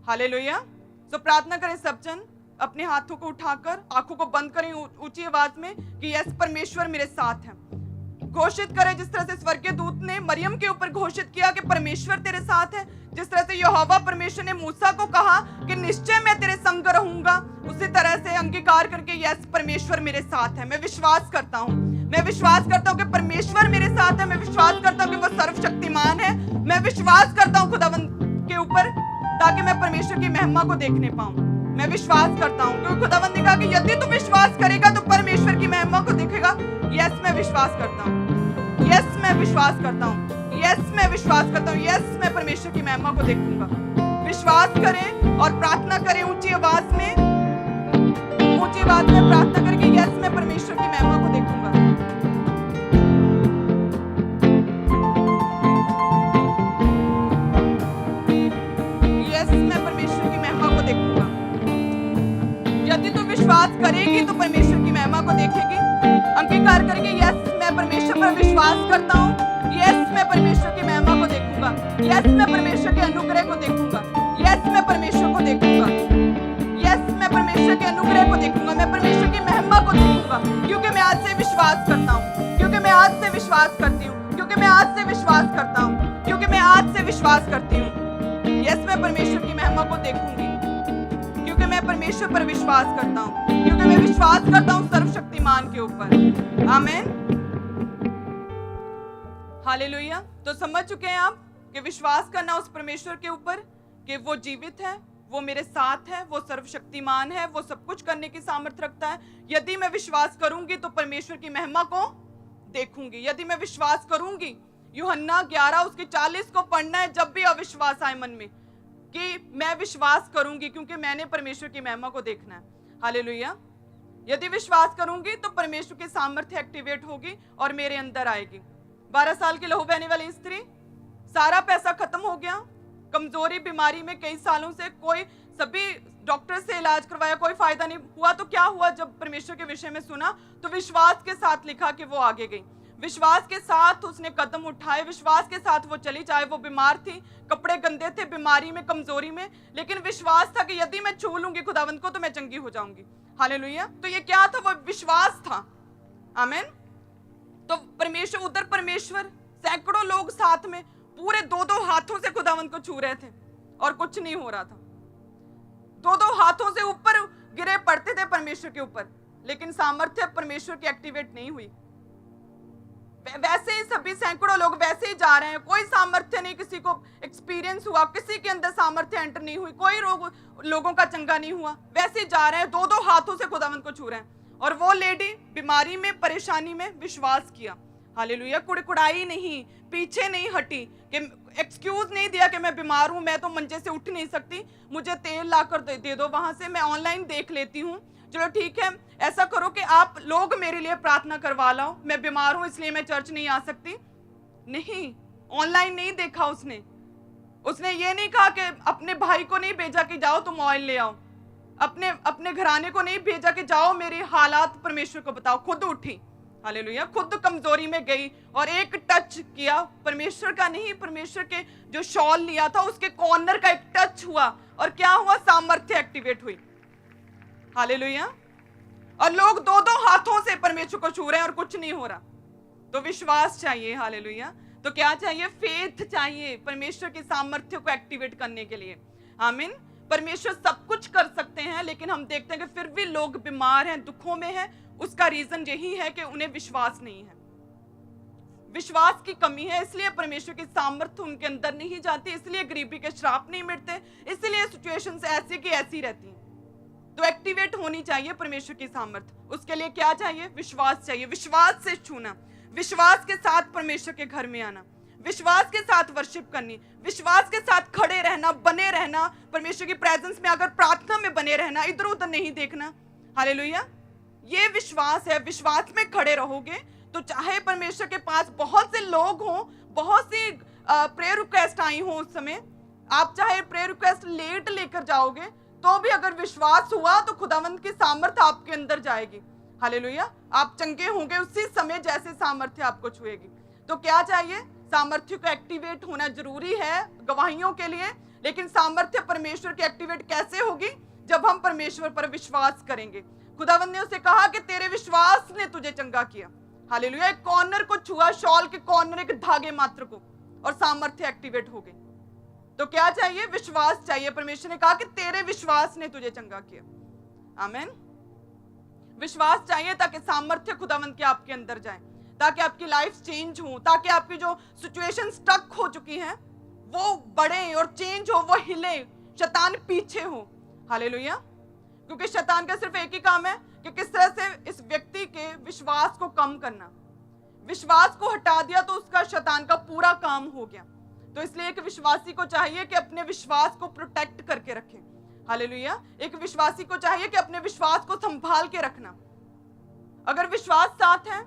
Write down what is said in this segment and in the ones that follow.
Hallelujah. तो प्रार्थना करें सब जन, अपने हाथों को उठाकर आंखों को बंद करें ऊंची आवाज में कि यस परमेश्वर मेरे साथ है। घोषित करें जिस तरह से स्वर्गीय दूत ने मरियम के ऊपर घोषित किया कि परमेश्वर तेरे साथ है, जिस तरह से यहोवा परमेश्वर ने मूसा को कहा कि निश्चय मैं तेरे संग रहूंगा, उसी तरह से अंगीकार करके यस परमेश्वर मेरे साथ है। मैं विश्वास करता हूँ, मैं विश्वास करता हूँ कि परमेश्वर मेरे साथ है। मैं विश्वास करता हूँ कि वो सर्वशक्तिमान है। मैं विश्वास करता हूँ खुदावंद के ऊपर, ताकि मैं परमेश्वर की महिमा को देखने पाऊं। मैं विश्वास करता हूँ क्योंकि खुदावंद ने कहा कि यदि तू विश्वास करेगा तो परमेश्वर की महिमा को देखेगा। यस मैं विश्वास करता हूँ, यस मैं विश्वास करता हूँ, यस मैं विश्वास करता हूँ, यस मैं परमेश्वर की महिमा को देखूंगा। विश्वास करें और प्रार्थना करें ऊंची आवाज में प्रार्थना करें कि यस मैं परमेश्वर की महिमा को देखूंगा। यदि तू विश्वास करेगी तो परमेश्वर की महिमा को देखेगी। अंगीकार करेंगे यस मैं परमेश्वर पर विश्वास करता हूँ, यस मैं परमेश्वर की महिमा को देखूंगा, यस मैं परमेश्वर के अनुग्रह को देखूंगा, यस मैं परमेश्वर को देखूंगा, यस मैं परमेश्वर के अनुग्रह को देखूंगा, मैं परमेश्वर की महिमा को देखूंगा। क्योंकि मैं आज से विश्वास करता हूँ, क्योंकि मैं आज से विश्वास करती हूँ, क्योंकि मैं आज से विश्वास करता हूँ, क्योंकि मैं आज से विश्वास करती हूँ। यस मैं परमेश्वर की महिमा को देखूंगी क्योंकि मैं परमेश्वर पर विश्वास करता हूँ, क्योंकि मैं विश्वास करता हूँ सर्वशक्तिमान के ऊपर। आमीन, हालेलुया। तो समझ चुके हैं आप कि विश्वास करना उस परमेश्वर के ऊपर कि वो जीवित है, वो मेरे साथ है, वो सर्वशक्तिमान है, वो सब कुछ करने की सामर्थ्य रखता है। यदि मैं विश्वास करूंगी तो परमेश्वर की महिमा को देखूंगी। यदि मैं विश्वास करूंगी, यूहन्ना 11:40 को पढ़ना है जब भी अविश्वास आए मन में, कि मैं विश्वास करूंगी क्योंकि मैंने परमेश्वर की महिमा को देखना है। हालेलुया। यदि विश्वास करूंगी तो परमेश्वर की सामर्थ्य एक्टिवेट होगी और मेरे अंदर आएगी। 12 साल की लहू बहने वाली स्त्री, सारा पैसा खत्म हो गया, कमजोरी बीमारी में कई सालों से, कोई सभी डॉक्टर से इलाज करवाया, कोई फायदा नहीं हुआ। तो क्या हुआ, जब परमेश्वर के विषय में सुना तो विश्वास के साथ लिखा कि वो आगे गई, विश्वास के साथ उसने कदम उठाए, विश्वास के साथ वो चली। चाहे वो बीमार थी, कपड़े गंदे थे, बीमारी में, कमजोरी में, लेकिन विश्वास था कि यदि मैं छू लूंगी खुदावंद को तो मैं चंगी हो जाऊंगी। हालेलुया। तो ये क्या था, वो विश्वास था। आमीन। तो परमेश्वर, उधर परमेश्वर, सैकड़ों लोग साथ में पूरे 2-2 हाथों से खुदावंद को छू रहे थे और कुछ नहीं हो रहा था। 2-2 हाथों से ऊपर गिरे पड़ते थे परमेश्वर के ऊपर, लेकिन सामर्थ्य परमेश्वर की एक्टिवेट नहीं हुई। वैसे ही सभी सैकड़ों लोग वैसे ही जा रहे हैं, कोई सामर्थ्य नहीं, किसी को एक्सपीरियंस हुआ, किसी के अंदर सामर्थ्य एंटर नहीं हुई, कोई लोगों का चंगा नहीं हुआ, वैसे ही जा रहे हैं, 2-2 हाथों से खुदावंद को छू रहे हैं। और वो लेडी बीमारी में, परेशानी में विश्वास किया। हालेलुया। कुड़कुड़ाई नहीं, पीछे नहीं हटी, कि एक्सक्यूज नहीं दिया कि मैं बीमार हूं, मैं तो मंजे से उठ नहीं सकती, मुझे तेल लाकर दे दो वहां से, मैं ऑनलाइन देख लेती हूँ। चलो ठीक है, ऐसा करो कि आप लोग मेरे लिए प्रार्थना करवा लाओ, मैं बीमार हूं इसलिए मैं चर्च नहीं आ सकती। नहीं, ऑनलाइन नहीं देखा उसने ये नहीं कहा कि अपने भाई को नहीं भेजा कि जाओ तुम ऑयल ले आओ, अपने घराने को नहीं भेजा कि जाओ मेरे हालात परमेश्वर को बताओ, खुद उठी। हालेलुया। खुद कमजोरी में गई और एक टच किया, परमेश्वर का नहीं, परमेश्वर के जो शॉल लिया था उसके कॉर्नर का एक टच हुआ और क्या हुआ, सामर्थ्य एक्टिवेट हुई। हालेलुया। और लोग 2-2 हाथों से परमेश्वर को छू रहे हैं और कुछ नहीं हो रहा। तो विश्वास चाहिए। हालेलुया। तो क्या चाहिए, फेथ चाहिए परमेश्वर के सामर्थ्य को एक्टिवेट करने के लिए। आमीन। परमेश्वर सब कुछ कर सकते हैं, लेकिन हम देखते हैं कि फिर भी लोग बीमार हैं, दुखों में हैं। उसका रीजन यही है कि उन्हें विश्वास नहीं है, विश्वास की कमी है, इसलिए परमेश्वर की सामर्थ्य उनके अंदर नहीं जाती, इसलिए गरीबी के श्राप नहीं मिटते, इसलिए सिचुएशंस ऐसी की ऐसी रहती हैं। तो एक्टिवेट होनी चाहिए परमेश्वर की सामर्थ्य। उसके लिए क्या चाहिए, विश्वास चाहिए। विश्वास से छूना, विश्वास के साथ परमेश्वर के घर में आना, विश्वास के साथ वर्शिप करनी, विश्वास के साथ खड़े रहना, बने रहना परमेश्वर की प्रेजेंस में, अगर प्रार्थना में बने रहना, इधर उधर नहीं देखना। हालेलुया। ये विश्वास है। विश्वास में खड़े रहोगे तो चाहे परमेश्वर के पास बहुत से लोग हों, बहुत सी प्रेयर रिक्वेस्ट आई हो, उस समय आप चाहे प्रेयर रिक्वेस्ट लेट लेकर जाओगे तो भी अगर विश्वास हुआ तो खुदावंद की सामर्थ्य आपके अंदर जाएगी। हालेलुया। आप चंगे होंगे उसी समय जैसे सामर्थ्य आपको छुएगी। तो क्या चाहिए, सामर्थ्य को एक्टिवेट होना जरूरी है गवाहियों के लिए, लेकिन सामर्थ्य परमेश्वर की एक्टिवेट कैसे होगी? जब हम परमेश्वर पर विश्वास करेंगे। खुदावंद ने उसे कहा कि तेरे विश्वास ने तुझे चंगा किया। हालेलुया। एक कॉर्नर को छुआ, शॉल के कॉर्नर, एक धागे मात्र को, और सामर्थ्य एक्टिवेट हो गई। तो क्या चाहिए? विश्वास चाहिए। परमेश्वर ने कहा कि तेरे विश्वास ने तुझे चंगा किया। आमीन। विश्वास चाहिए ताकि सामर्थ्य खुदावंद के आपके अंदर जाए, ताकि आपकी लाइफ चेंज हो, ताकि आपकी जो सिचुएशन स्टक हो चुकी है वो बढ़े और चेंज हो, वो हिले, शैतान पीछे हो। हालेलुया। क्योंकि शैतान का सिर्फ एक ही काम है कि किस तरह से इस व्यक्ति के विश्वास को कम करना। विश्वास को हटा दिया तो उसका शैतान का पूरा काम हो गया। तो इसलिए एक विश्वासी को चाहिए कि अपने विश्वास को प्रोटेक्ट करके रखे। हालेलुया। एक विश्वासी को चाहिए कि अपने विश्वास को संभाल के रखना। अगर विश्वास साथ है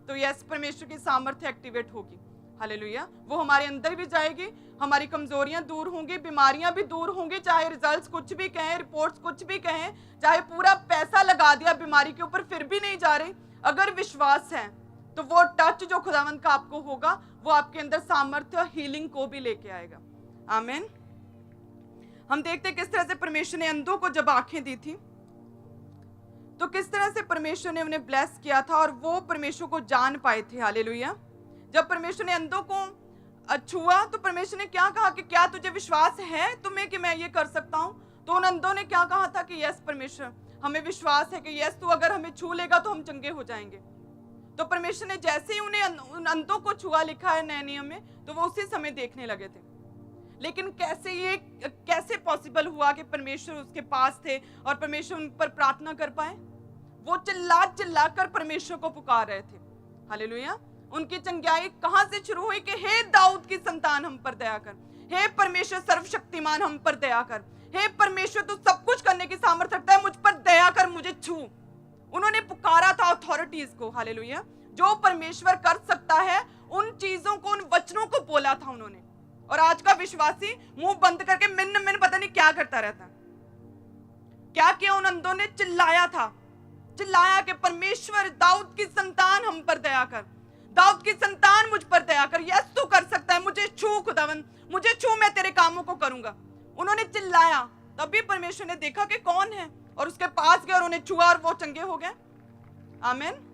तो यस, परमेश्वर की सामर्थ्य एक्टिवेट होगी। हालेलुया। वो हमारे अंदर भी जाएगी, हमारी कमजोरियां दूर होंगी, बीमारियां भी दूर होंगी। चाहे रिजल्ट्स कुछ भी कहें, रिपोर्ट्स कुछ भी कहें, चाहे पूरा पैसा लगा दिया बीमारी के ऊपर फिर भी नहीं जा रही, अगर विश्वास है तो वो टच जो खुदावंद का आपको होगा वो आपके अंदर सामर्थ्य हीलिंग को भी लेके आएगा। आमीन। हम देखते किस तरह से परमेश्वर ने अंधों को जब आंखें दी थी तो किस तरह से परमेश्वर ने उन्हें ब्लेस किया था और वो परमेश्वर को जान पाए थे। हालेलुया। जब परमेश्वर ने अंधों को छुआ तो परमेश्वर ने क्या कहा कि क्या तुझे विश्वास है तुम्हें कि मैं ये कर सकता हूं? तो उन अंधों ने क्या कहा था कि यस परमेश्वर, हमें विश्वास है कि यस तू अगर हमें छू लेगा तो हम चंगे हो जाएंगे। तो परमेश्वर ने जैसे ही उन्हें उन अंधों को छुआ, लिखा है नए नियम में, तो वो उसी समय देखने लगे थे। लेकिन कैसे पॉसिबल हुआ कि परमेश्वर उसके पास थे और परमेश्वर उन पर प्रार्थना कर पाए? वो चिल्ला कर परमेश्वर को पुकार रहे थे। हालेलुया। उनकी चंगाई कहां से शुरू हुई कि हे दाऊद की संतान हम पर दया कर, हे परमेश्वर सर्वशक्तिमान हम पर दया कर, हे परमेश्वर तू सब कुछ करने की सामर्थ्य रखता है, मुझ पर दया कर, मुझे छू। उन्होंने पुकारा था अथॉरिटीज को। हालेलुया। जो परमेश्वर कर सकता है उन चीजों को, उन वचनों को बोला था उन्होंने। और आज का विश्वासी मुंह बंद करके मिन पता नहीं क्या करता रहता। क्या किया उन अंधों ने? चिल्लाया था, चिल्लाया कि परमेश्वर दाऊद की संतान हम पर दया कर, दाऊद की संतान मुझ पर दया कर, यस तू कर सकता है, मुझे छू खुदावंद, मुझे छू, मैं तेरे कामों को करूंगा। उन्होंने चिल्लाया, तभी परमेश्वर ने देखा कि कौन है और उसके पास गए और उन्हें छुआ और वो चंगे हो गए। आमीन।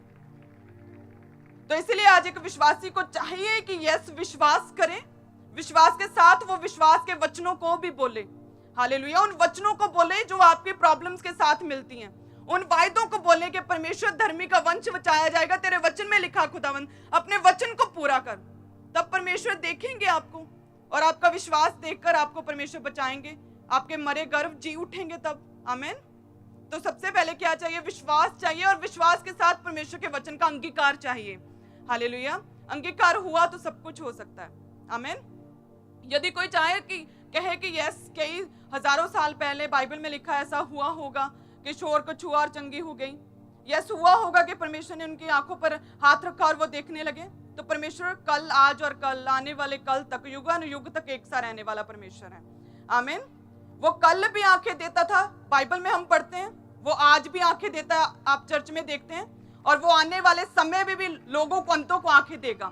तो इसलिए आज एक विश्वासी को चाहिए कि यस विश्वास करें, विश्वास के साथ वो विश्वास के वचनों को भी बोले। हालेलुया। उन वचनों को बोले जो आपकी प्रॉब्लम्स के साथ मिलती हैं, उन वायदों को बोले कि परमेश्वर धर्मी का वंश बचाया जाएगा, तेरे वचन में लिखा खुदावंद, अपने वचन को पूरा कर। तब परमेश्वर देखेंगे आपको और आपका विश्वास देखकर आपको परमेश्वर बचाएंगे, आपके मरे गर्भ जी उठेंगे तब। आमीन। तो सबसे पहले क्या चाहिए? विश्वास चाहिए, और विश्वास के साथ परमेश्वर के वचन का अंगीकार चाहिए। हालेलुया। अंगीकार हुआ तो सब कुछ हो सकता है। आमीन। यदि कोई चाहे कि कहे कि यस कई हजारों साल पहले बाइबल में लिखा ऐसा हुआ होगा कि शोर को छुआ और चंगी हो गई, यस हुआ होगा कि परमेश्वर ने उनकी आंखों पर हाथ रखा और वो देखने लगे, तो परमेश्वर कल, आज और कल, आने वाले कल तक, युगानुयुग तक एक सा रहने वाला परमेश्वर है। आमीन। वो कल भी आंखें देता था, बाइबल में हम पढ़ते हैं, वो आज भी आंखें देता है, आप चर्च में देखते हैं, और वो आने वाले समय में भी लोगों को, अंतों को आंखें देगा।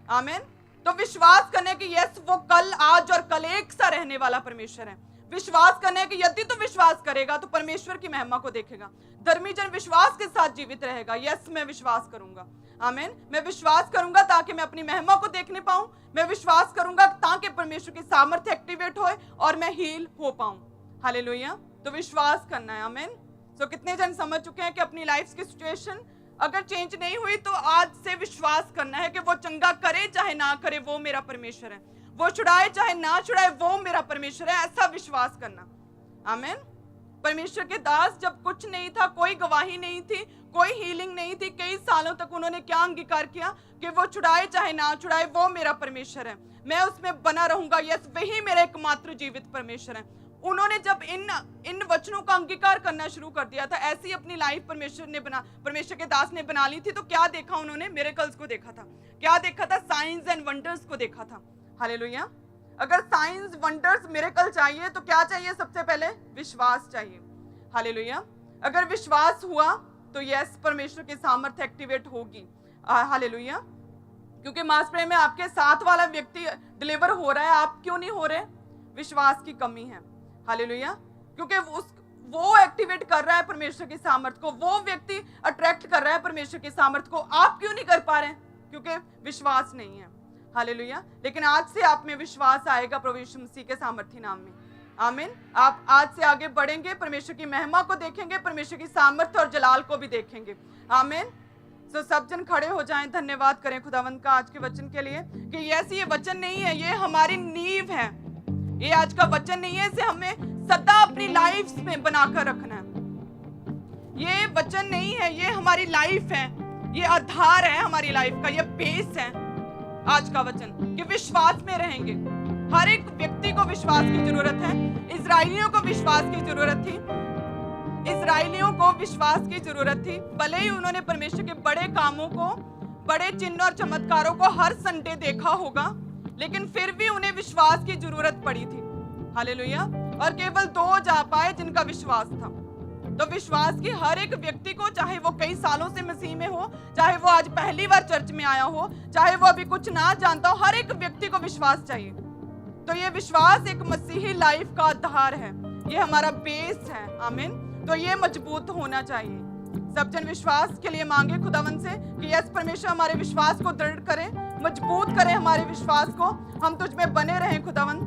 आमीन। तो विश्वास करने कि यस वो कल, आज और कल एक सा रहने वाला परमेश्वर है। विश्वास करने कि यदि तू विश्वास करेगा तो परमेश्वर की महिमा को देखेगा। धर्मी जन विश्वास के साथ जीवित रहेगा। यस मैं विश्वास करूंगा। आमीन। मैं विश्वास करूंगा ताकि मैं अपनी महिमा को देखने पाऊं। मैं विश्वास करूंगा ताकि परमेश्वर की सामर्थ्य एक्टिवेट होए और मैं हील हो पाऊं। हालेलुया। तो विश्वास करना है। आमीन। तो कितने जन समझ चुके हैं कि अपनी लाइफ की सिचुएशन अगर चेंज नहीं हुई तो आज से विश्वास करना है कि वो चंगा करे चाहे ना करे, वो मेरा परमेश्वर है, वो छुड़ाए चाहे ना छुड़ाए, वो मेरा परमेश्वर है। ऐसा विश्वास करना। आमीन। परमेश्वर के दास जब कुछ नहीं था, कोई गवाही नहीं थी, कोई हीलिंग नहीं थी, कई सालों तक उन्होंने क्या अंगीकार किया कि वो छुड़ाए चाहे ना छुड़ाए, वो मेरा परमेश्वर है, मैं उसमें बना रहूंगा। यस वही मेरा एकमात्र जीवित परमेश्वर है। उन्होंने जब इन वचनों का अंगीकार करना शुरू कर दिया था, ऐसी अपनी लाइफ परमेश्वर के दास ने बना ली थी। तो क्या देखा उन्होंने? मिरेकल्स को देखा था। क्या देखा था? साइंस एंड वंडर्स को देखा था। हालेलुया। अगर साइंस, वंडर्स, मिरेकल चाहिए तो क्या चाहिए? सबसे पहले विश्वास चाहिए। हालेलुया। अगर विश्वास हुआ तो यस परमेश्वर की सामर्थ्य एक्टिवेट होगी। हालेलुया। क्योंकि मास प्रेयर में आपके साथ वाला व्यक्ति डिलीवर हो रहा है, आप क्यों नहीं हो रहे? विश्वास की कमी है। हालेलुया। क्योंकि वो एक्टिवेट कर रहा है परमेश्वर की सामर्थ को, वो व्यक्ति अट्रैक्ट कर रहा है परमेश्वर की सामर्थ को, आप क्यों नहीं कर पा रहे हैं? क्योंकि विश्वास नहीं है। हालेलुया। लेकिन आज से आप में विश्वास आएगा प्रभु यीशु मसीह के सामर्थी नाम में। आमीन। आप आज से आगे बढ़ेंगे, परमेश्वर की महिमा को देखेंगे, परमेश्वर की सामर्थ और जलाल को भी देखेंगे। आमीन। तो सब जन खड़े हो जाएं, धन्यवाद करें खुदावंत का आज के वचन के लिए कि ऐसी ये वचन नहीं है, ये हमारी नींव है। ये आज का वचन नहीं है, इसे हमें सदा अपनी लाइफ में बनाकर रखना है। ये वचन नहीं है, ये हमारी लाइफ है, ये आधार है हमारी लाइफ का, ये बेस है आज का वचन कि विश्वास में रहेंगे। हर एक व्यक्ति को विश्वास की जरूरत है। इजराइलियों को विश्वास की जरूरत थी, इजराइलियों को विश्वास की जरूरत थी। भले ही उन्होंने परमेश्वर के बड़े कामों को, बड़े चिन्ह और चमत्कारों को हर संडे देखा होगा, लेकिन फिर भी उन्हें विश्वास की जरूरत पड़ी थी। हालेलुया। और केवल 2 जा पाए जिनका विश्वास था। तो विश्वास की हर एक व्यक्ति को, चाहे वो कई सालों से मसीह में हो, चाहे वो आज पहली बार चर्च में आया हो, चाहे वो अभी कुछ ना जानता हो, हर एक व्यक्ति को विश्वास चाहिए। तो ये विश्वास एक मसीही लाइफ का आधार है, ये हमारा बेस है। आमीन। तो ये मजबूत होना चाहिए। सब जन विश्वास के लिए मांगे खुदावन से कि यस परमेश्वर हमारे विश्वास को दृढ़ करे, मजबूत करे हमारे विश्वास को, हम तुझ में बने रहें खुदावन।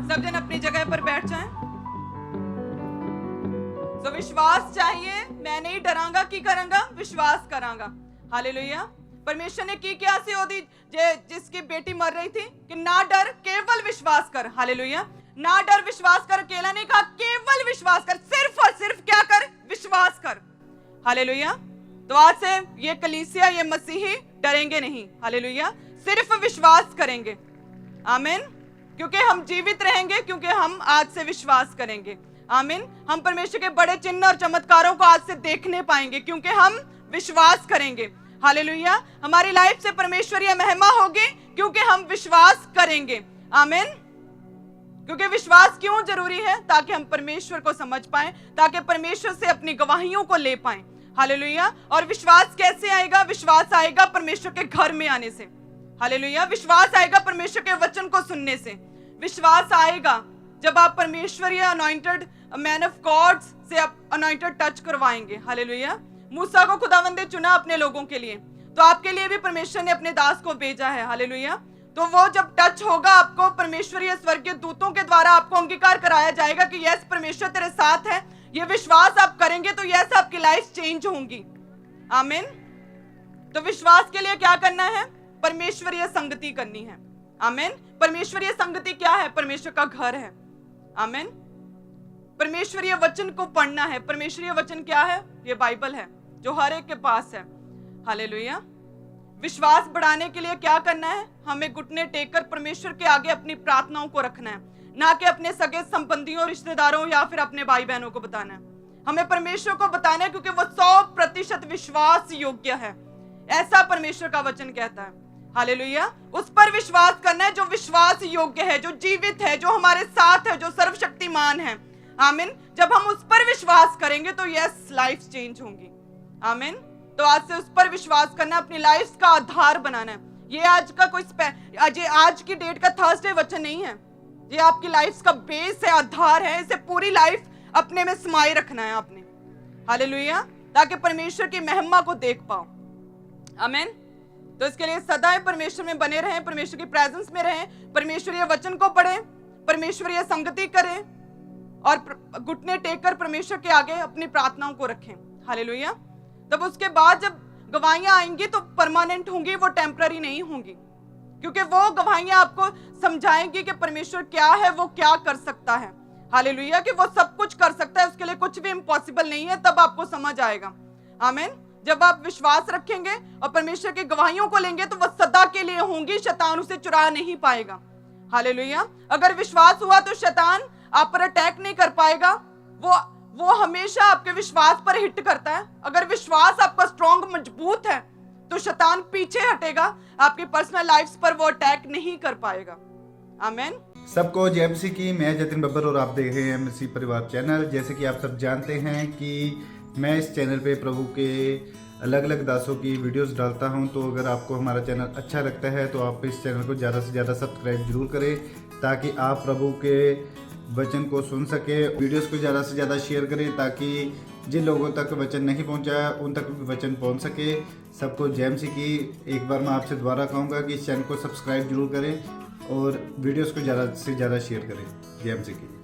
सब जन अपनी जगह पर बैठ जाएं। तो विश्वास चाहिए, मैं नहीं डरांगा की करांगा, विश्वास करांगा। हालेलुया। परमेश्वर ने की क्या सेवा दी जिसकी बेटी मर रही थी कि ना डर, केवल विश्वास कर। हालेलुया। ना डर, विश्वास कर। अकेला नहीं कहा, केवल विश्वास कर, सिर्फ और सिर्फ क्या कर? विश्वास कर। हालेलुया। तो आज से ये कलीसिया, ये मसीही डरेंगे नहीं। हालेलुया। सिर्फ विश्वास करेंगे। आमीन। क्योंकि हम जीवित रहेंगे, क्योंकि हम आज से विश्वास करेंगे। आमीन। हम परमेश्वर के बड़े चिन्ह और चमत्कारों को आज से देखने पाएंगे, क्योंकि हम विश्वास करेंगे। हालेलुया। हमारी लाइफ से परमेश्वरीय महिमा होगी, क्योंकि हम विश्वास करेंगे। आमीन। क्योंकि विश्वास क्यों जरूरी है? ताकि हम परमेश्वर को समझ पाएं, ताकि परमेश्वर से अपनी गवाहियों को ले पाएं। हालेलुया। और विश्वास कैसे आएगा? विश्वास आएगा परमेश्वर के घर में आने से। हालेलुया। विश्वास आएगा परमेश्वर के वचन को सुनने से। विश्वास आएगा जब आप परमेश्वरीय अनॉइंटेड मैन ऑफ गॉड से आप अनॉइंटेड टच करवाएंगे। हालेलुया। मूसा को खुदावंद ने चुना अपने लोगों के लिए, तो आपके लिए भी परमेश्वर ने अपने दास को भेजा है। हालेलुया। तो वो जब टच होगा आपको, परमेश्वरीय स्वर्गीय दूतों के द्वारा आपको अंगीकार कराया जाएगा कि यस परमेश्वर तेरे साथ है। ये विश्वास आप करेंगे तो यस आपकी लाइफ चेंज होंगी। आमीन। तो विश्वास के लिए क्या करना है? परमेश्वरीय संगति करनी है। आमीन। परमेश्वरीय संगति क्या है? परमेश्वर का घर है। आमीन। परमेश्वरीय वचन को पढ़ना है। परमेश्वरीय वचन क्या है? ये बाइबल है जो हर एक के पास है। हालेलुया। विश्वास बढ़ाने के लिए क्या करना है? हमें घुटने टेक कर परमेश्वर के आगे अपनी प्रार्थनाओं को रखना है, ना कि अपने सगे संबंधियों, रिश्तेदारों या फिर अपने भाई बहनों को बताना है। हमें परमेश्वर को बताना है, क्योंकि वो 100% विश्वास योग्य है, ऐसा परमेश्वर का वचन कहता है। हालेलुया। उस पर विश्वास करना है जो विश्वास योग्य है, जो जीवित है, जो हमारे साथ है, जो सर्वशक्तिमान है। आमीन। जब हम उस पर विश्वास करेंगे तो यस लाइफ चेंज होंगी। आमीन। तो आज से उस पर विश्वास करना, अपनी लाइफ का आधार बनाना है। ये आज का कोई आज की डेट का थर्सडे वचन नहीं है, ये आपकी लाइफ का बेस है, आधार है। इसे पूरी लाइफ अपने में समाये रखना है आपने। हालेलुया। ताकि परमेश्वर की महिमा को देख पाओ। आमीन। तो इसके लिए सदा परमेश्वर में बने रहें, परमेश्वर की प्रेजेंस में रहें, परमेश्वरीय वचन को पढ़ें, परमेश्वरीय संगति करें और घुटने टेक कर परमेश्वर के आगे अपनी प्रार्थनाओं को रखें। हालेलुया। तब उसके बाद जब गवाहियां आएंगी तो परमानेंट होंगी, वो टेम्पररी नहीं होंगी, क्योंकि वो गवाहियां आपको समझाएंगी कि परमेश्वर क्या है, वो क्या कर सकता है। हालेलुया। कि वो सब कुछ कर सकता है, उसके लिए कुछ भी इम्पॉसिबल नहीं है। तब आपको समझ आएगा। आमीन। जब आप विश्वास रखेंगे और परमेश्वर की गवाहियों को लेंगे तो वो सदा के लिए होंगी, शैतान उसे चुरा नहीं पाएगा। हालेलुया। अगर विश्वास हुआ तो शैतान आप पर अटैक नहीं कर पाएगा, वो हमेशा आपके विश्वास पर हिट करता है। अगर विश्वास आपका स्ट्रॉन्ग, मजबूत है तो शैतान पीछे हटेगा, आपकी पर्सनल लाइफ पर वो अटैक नहीं कर पाएगा। आमीन। सबको जय मसीह की। मैं जतिन बब्बर और आप देख रहे हैं मसीह परिवार चैनल। जैसे कि आप सब जानते हैं कि मैं इस चैनल पे प्रभु के अलग अलग दासों की वीडियोस डालता हूं। तो अगर आपको हमारा चैनल अच्छा लगता है तो आप इस चैनल को ज़्यादा से ज़्यादा सब्सक्राइब जरूर करें, ताकि आप प्रभु के वचन को सुन सके। वीडियोस को ज़्यादा से ज़्यादा शेयर करें, ताकि जिन लोगों तक वचन नहीं पहुंचा उन तक भी वचन पहुंच सके। सबको जय मसीह की। एक बार मैं आपसे दोबारा कहूँगा कि इस चैनल को सब्सक्राइब जरूर करें और वीडियोस को ज़्यादा से ज़्यादा शेयर करें। जय मसीह की।